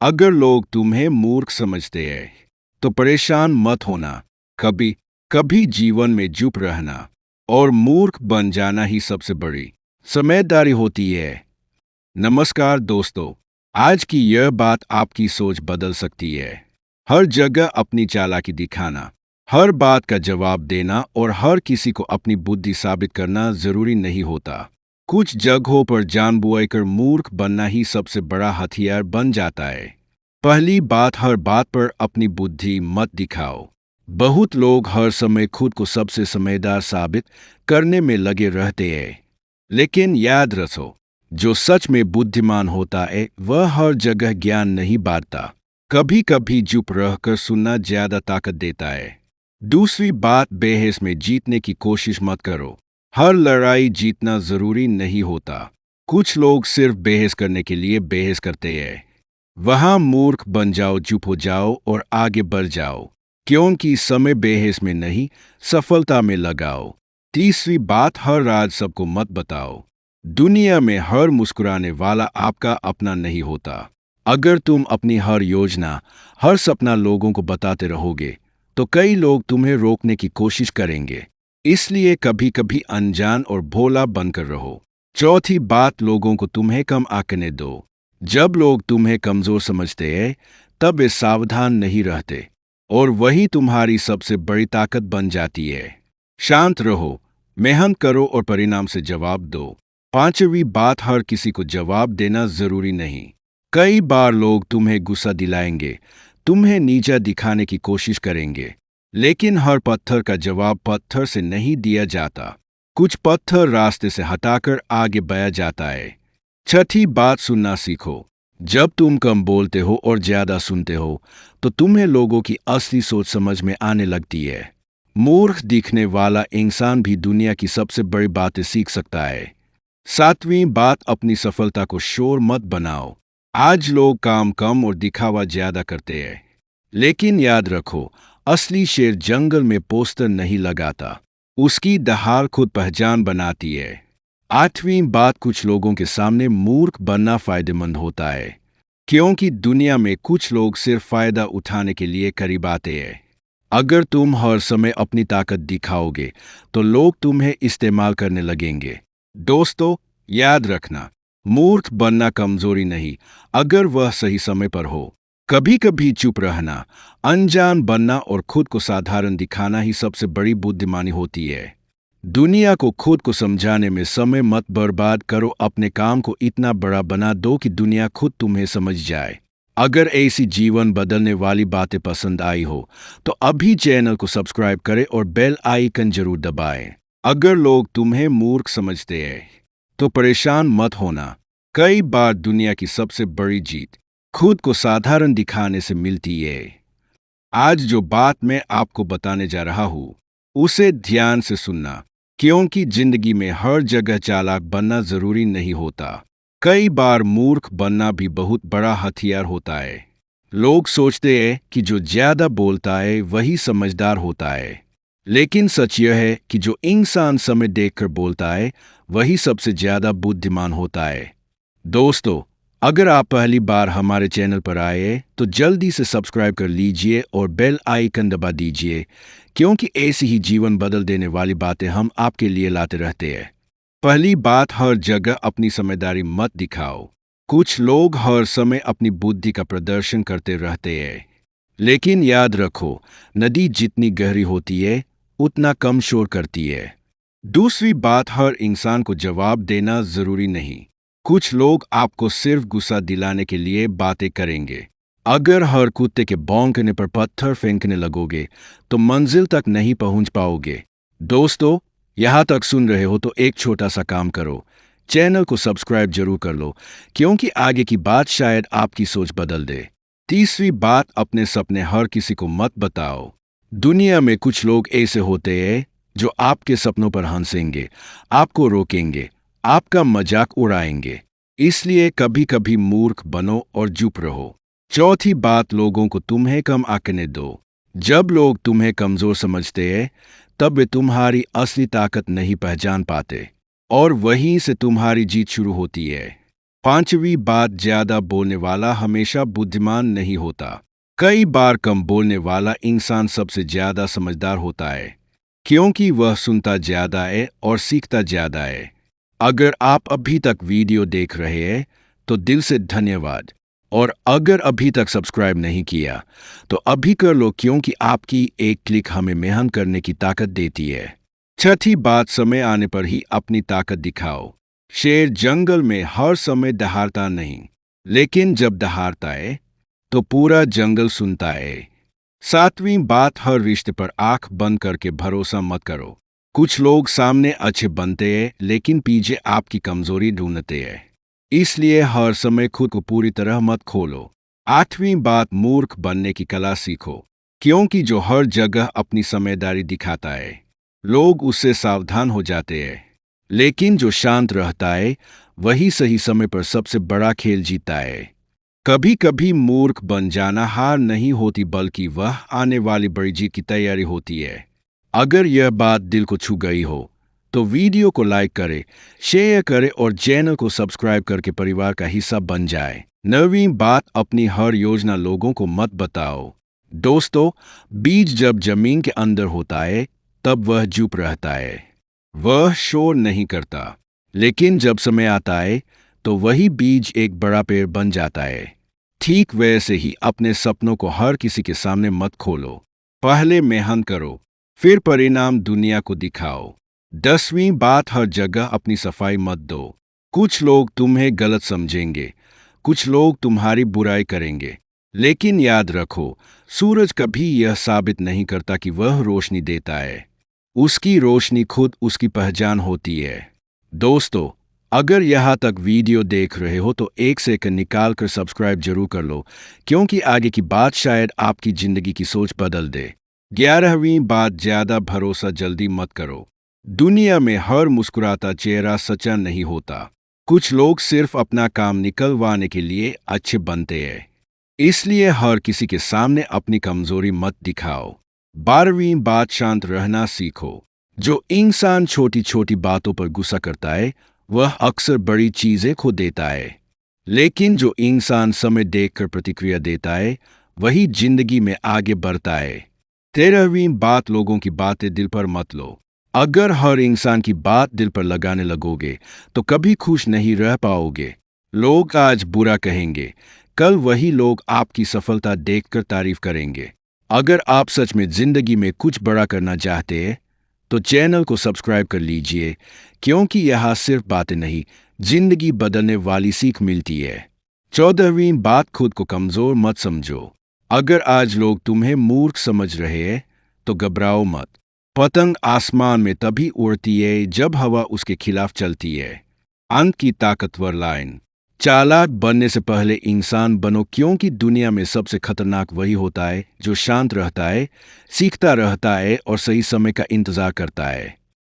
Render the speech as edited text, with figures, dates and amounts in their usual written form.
अगर लोग तुम्हें मूर्ख समझते हैं तो परेशान मत होना। कभी कभी जीवन में चुप रहना और मूर्ख बन जाना ही सबसे बड़ी समझदारी होती है। नमस्कार दोस्तों, आज की यह बात आपकी सोच बदल सकती है। हर जगह अपनी चालाकी दिखाना, हर बात का जवाब देना और हर किसी को अपनी बुद्धि साबित करना जरूरी नहीं होता। कुछ जगहों पर जानबूझकर मूर्ख बनना ही सबसे बड़ा हथियार बन जाता है। पहली बात, हर बात पर अपनी बुद्धि मत दिखाओ। बहुत लोग हर समय खुद को सबसे समझदार साबित करने में लगे रहते हैं, लेकिन याद रखो, जो सच में बुद्धिमान होता है वह हर जगह ज्ञान नहीं बांटता। कभी कभी चुप रहकर सुनना ज्यादा ताकत देता है। दूसरी बात, बहस में जीतने की कोशिश मत करो। हर लड़ाई जीतना जरूरी नहीं होता। कुछ लोग सिर्फ बहस करने के लिए बहस करते हैं। वहां मूर्ख बन जाओ, चुप हो जाओ और आगे बढ़ जाओ, क्योंकि समय बहस में नहीं, सफलता में लगाओ। तीसरी बात, हर राज सबको मत बताओ। दुनिया में हर मुस्कुराने वाला आपका अपना नहीं होता। अगर तुम अपनी हर योजना, हर सपना लोगों को बताते रहोगे तो कई लोग तुम्हें रोकने की कोशिश करेंगे। इसलिए कभी कभी अनजान और भोला बनकर रहो। चौथी बात, लोगों को तुम्हें कम आंकने दो। जब लोग तुम्हें कमजोर समझते हैं तब वे सावधान नहीं रहते, और वही तुम्हारी सबसे बड़ी ताकत बन जाती है। शांत रहो, मेहनत करो और परिणाम से जवाब दो। पांचवी बात, हर किसी को जवाब देना जरूरी नहीं। कई बार लोग तुम्हें गुस्सा दिलाएंगे, तुम्हें नीचा दिखाने की कोशिश करेंगे, लेकिन हर पत्थर का जवाब पत्थर से नहीं दिया जाता। कुछ पत्थर रास्ते से हटाकर आगे बढ़ाया जाता है। छठी बात, सुनना सीखो। जब तुम कम बोलते हो और ज्यादा सुनते हो तो तुम्हें लोगों की असली सोच समझ में आने लगती है। मूर्ख दिखने वाला इंसान भी दुनिया की सबसे बड़ी बातें सीख सकता है। सातवीं बात, अपनी सफलता को शोर मत बनाओ। आज लोग काम कम और दिखावा ज्यादा करते हैं, लेकिन याद रखो, असली शेर जंगल में पोस्टर नहीं लगाता, उसकी दहाड़ खुद पहचान बनाती है। आठवीं बात, कुछ लोगों के सामने मूर्ख बनना फायदेमंद होता है, क्योंकि दुनिया में कुछ लोग सिर्फ फायदा उठाने के लिए करीब आते हैं। अगर तुम हर समय अपनी ताकत दिखाओगे तो लोग तुम्हें इस्तेमाल करने लगेंगे। दोस्तों, याद रखना, मूर्ख बनना कमजोरी नहीं, अगर वह सही समय पर हो। कभी कभी चुप रहना, अनजान बनना और खुद को साधारण दिखाना ही सबसे बड़ी बुद्धिमानी होती है। दुनिया को खुद को समझाने में समय मत बर्बाद करो, अपने काम को इतना बड़ा बना दो कि दुनिया खुद तुम्हें समझ जाए। अगर ऐसी जीवन बदलने वाली बातें पसंद आई हो तो अभी चैनल को सब्सक्राइब करें और बेल आइकन जरूर दबाएं। अगर लोग तुम्हें मूर्ख समझते हैं तो परेशान मत होना। कई बार दुनिया की सबसे बड़ी जीत खुद को साधारण दिखाने से मिलती है। आज जो बात मैं आपको बताने जा रहा हूँ उसे ध्यान से सुनना, क्योंकि जिंदगी में हर जगह चालाक बनना जरूरी नहीं होता। कई बार मूर्ख बनना भी बहुत बड़ा हथियार होता है। लोग सोचते हैं कि जो ज्यादा बोलता है वही समझदार होता है, लेकिन सच यह है कि जो इंसान समय देखकर बोलता है वही सबसे ज्यादा बुद्धिमान होता है। दोस्तों, अगर आप पहली बार हमारे चैनल पर आए हैं तो जल्दी से सब्सक्राइब कर लीजिए और बेल आइकन दबा दीजिए, क्योंकि ऐसी ही जीवन बदल देने वाली बातें हम आपके लिए लाते रहते हैं। पहली बात, हर जगह अपनी समझदारी मत दिखाओ। कुछ लोग हर समय अपनी बुद्धि का प्रदर्शन करते रहते हैं, लेकिन याद रखो, नदी जितनी गहरी होती है उतना कम शोर करती है। दूसरी बात, हर इंसान को जवाब देना जरूरी नहीं। कुछ लोग आपको सिर्फ गुस्सा दिलाने के लिए बातें करेंगे। अगर हर कुत्ते के भौंकने पर पत्थर फेंकने लगोगे तो मंजिल तक नहीं पहुंच पाओगे। दोस्तों, यहाँ तक सुन रहे हो तो एक छोटा सा काम करो, चैनल को सब्सक्राइब जरूर कर लो, क्योंकि आगे की बात शायद आपकी सोच बदल दे। तीसरी बात, अपने सपने हर किसी को मत बताओ। दुनिया में कुछ लोग ऐसे होते हैं जो आपके सपनों पर हंसेंगे, आपको रोकेंगे, आपका मजाक उड़ाएंगे। इसलिए कभी कभी मूर्ख बनो और चुप रहो। चौथी बात, लोगों को तुम्हें कम आंकने दो। जब लोग तुम्हें कमजोर समझते हैं तब वे तुम्हारी असली ताकत नहीं पहचान पाते, और वहीं से तुम्हारी जीत शुरू होती है। पांचवी बात, ज्यादा बोलने वाला हमेशा बुद्धिमान नहीं होता। कई बार कम बोलने वाला इंसान सबसे ज्यादा समझदार होता है, क्योंकि वह सुनता ज्यादा है और सीखता ज्यादा है। अगर आप अभी तक वीडियो देख रहे हैं तो दिल से धन्यवाद, और अगर अभी तक सब्सक्राइब नहीं किया तो अभी कर लो, क्योंकि आपकी एक क्लिक हमें मेहनत करने की ताकत देती है। छठी बात, समय आने पर ही अपनी ताकत दिखाओ। शेर जंगल में हर समय दहाड़ता नहीं, लेकिन जब दहाड़ता है तो पूरा जंगल सुनता है। सातवीं बात, हर रिश्ते पर आंख बंद करके भरोसा मत करो। कुछ लोग सामने अच्छे बनते हैं लेकिन पीछे आपकी कमजोरी ढूंढते हैं, इसलिए हर समय खुद को पूरी तरह मत खोलो। आठवीं बात, मूर्ख बनने की कला सीखो, क्योंकि जो हर जगह अपनी समझदारी दिखाता है लोग उससे सावधान हो जाते हैं, लेकिन जो शांत रहता है वही सही समय पर सबसे बड़ा खेल जीतता है। कभी कभी मूर्ख बन जाना हार नहीं होती, बल्कि वह आने वाली बड़ी जीत की तैयारी होती है। अगर यह बात दिल को छू गई हो तो वीडियो को लाइक करें, शेयर करें और चैनल को सब्सक्राइब करके परिवार का हिस्सा बन जाए। नवीं बात, अपनी हर योजना लोगों को मत बताओ। दोस्तों, बीज जब जमीन के अंदर होता है तब वह चुप रहता है, वह शोर नहीं करता, लेकिन जब समय आता है तो वही बीज एक बड़ा पेड़ बन जाता है। ठीक वैसे ही अपने सपनों को हर किसी के सामने मत खोलो। पहले मेहनत करो, फिर परिणाम दुनिया को दिखाओ। 10वीं बात, हर जगह अपनी सफाई मत दो। कुछ लोग तुम्हें गलत समझेंगे, कुछ लोग तुम्हारी बुराई करेंगे, लेकिन याद रखो, सूरज कभी यह साबित नहीं करता कि वह रोशनी देता है। उसकी रोशनी खुद उसकी पहचान होती है। दोस्तों, अगर यहाँ तक वीडियो देख रहे हो तो एक सेकंड निकाल कर सब्सक्राइब जरूर कर लो, क्योंकि आगे की बात शायद आपकी जिंदगी की सोच बदल दे। 11वीं बात, ज्यादा भरोसा जल्दी मत करो। दुनिया में हर मुस्कुराता चेहरा सच्चा नहीं होता। कुछ लोग सिर्फ अपना काम निकलवाने के लिए अच्छे बनते हैं, इसलिए हर किसी के सामने अपनी कमजोरी मत दिखाओ। 12वीं बात, शांत रहना सीखो। जो इंसान छोटी छोटी बातों पर गुस्सा करता है वह अक्सर बड़ी चीजें खो देता है, लेकिन जो इंसान समय देखकर प्रतिक्रिया देता है वही जिंदगी में आगे बढ़ता है। 13वीं बात, लोगों की बातें दिल पर मत लो। अगर हर इंसान की बात दिल पर लगाने लगोगे तो कभी खुश नहीं रह पाओगे। लोग आज बुरा कहेंगे, कल वही लोग आपकी सफलता देखकर तारीफ करेंगे। अगर आप सच में जिंदगी में कुछ बड़ा करना चाहते हैं तो चैनल को सब्सक्राइब कर लीजिए, क्योंकि यहाँ सिर्फ बातें नहीं, जिंदगी बदलने वाली सीख मिलती है। 14वीं बात, खुद को कमजोर मत समझो। अगर आज लोग तुम्हें मूर्ख समझ रहे हैं तो घबराओ मत। पतंग आसमान में तभी उड़ती है जब हवा उसके खिलाफ चलती है। अंत की ताकतवर लाइन, चालाक बनने से पहले इंसान बनो, क्योंकि दुनिया में सबसे खतरनाक वही होता है जो शांत रहता है, सीखता रहता है और सही समय का इंतजार करता है।